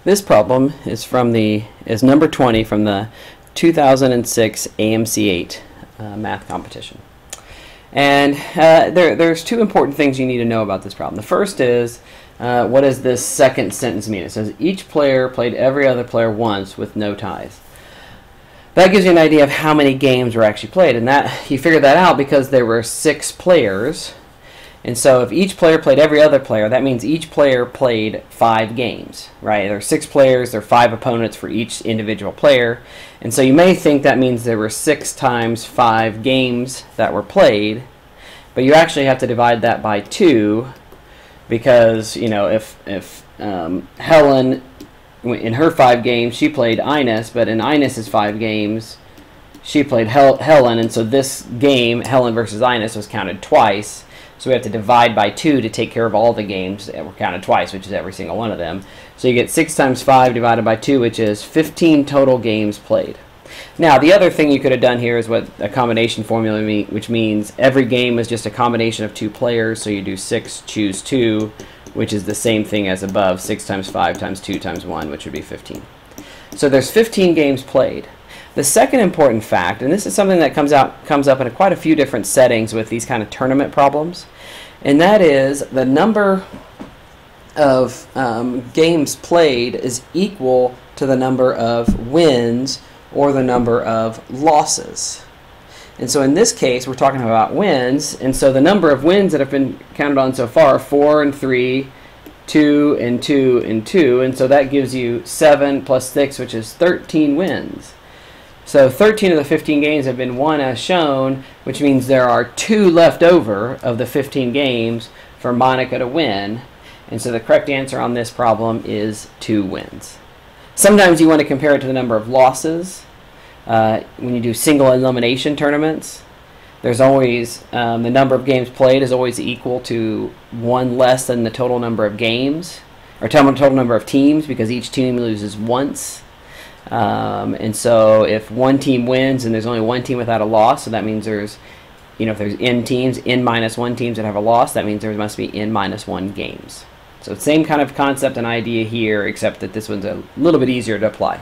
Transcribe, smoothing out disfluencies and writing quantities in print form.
This problem is number 20 from the 2006 AMC8 math competition. And there's two important things you need to know about this problem. The first is, what does this second sentence mean? It says each player played every other player once with no ties. That gives you an idea of how many games were actually played, and that you figure that out because there were 6 players. And so if each player played every other player, that means each player played 5 games, right? There are 6 players, there are 5 opponents for each individual player. And so you may think that means there were 6 times 5 games that were played, but you actually have to divide that by 2 because, you know, if Helen, in her 5 games, she played Ines, but in Ines' 5 games, she played Helen, and so this game, Helen versus Ines, was counted twice. So we have to divide by 2 to take care of all the games that were counted twice, which is every single one of them. So you get 6 times 5 divided by 2, which is 15 total games played. Now, the other thing you could have done here is what a combination formula which means every game is just a combination of 2 players. So you do 6, choose 2, which is the same thing as above, 6 times 5 times 2 times 1, which would be 15. So there's 15 games played. The second important fact, and this is something that comes up in quite a few different settings with these kind of tournament problems, and that is the number of games played is equal to the number of wins or the number of losses. And so in this case, we're talking about wins, and so the number of wins that have been counted on so far are 4 and 3, 2 and 2 and 2, and so that gives you 7 plus 6, which is 13 wins. So 13 of the 15 games have been won as shown, which means there are 2 left over of the 15 games for Monica to win. And so the correct answer on this problem is 2 wins. Sometimes you want to compare it to the number of losses. When you do single elimination tournaments, there's always the number of games played is always equal to 1 less than the total number of games, or total number of teams, because each team loses once. And so if one team wins and there's only one team without a loss, so that means there's, you know, if there's n teams, n minus 1 teams that have a loss, that means there must be n minus 1 games. So same kind of concept and idea here, except that this one's a little bit easier to apply.